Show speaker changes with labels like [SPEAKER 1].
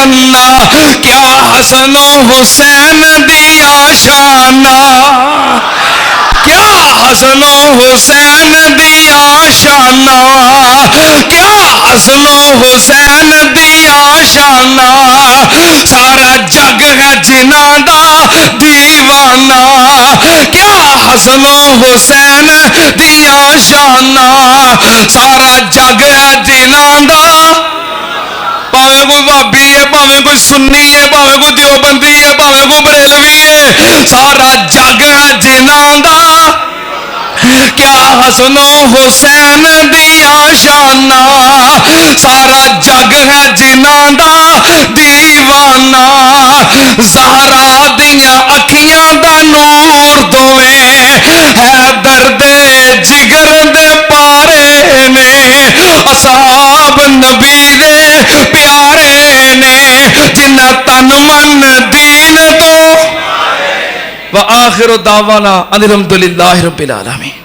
[SPEAKER 1] अन्ना क्या हसन हुसैन दिया शाना क्या हसन हुसैन दिया शाना क्या हसन हुसैन दिया शाना सारा जग है जिन्हां दा दीवाना क्या हसन हुसैन दिया शाना सारा जग है जिन्हां दा भावे कोई भाभी है भावे कोई सुन्नी है भावे कोई देवबंदी है भावे कोई बरेलवी है सारा जग है जिन्हां दा क्या हसन हुसैन दिया शाना सारा जग है जिन्हां दा दीवाना ज़हरा दियां अखियां दा नूर दोवें हैदर दे जिगर दे पारे ने असहाब नबी दे प्यारे ने जिन्ना तन मन दीन तो व आखिर दावाना अनिल हम्दुलिल्लाहि रब्बिल आलमीन।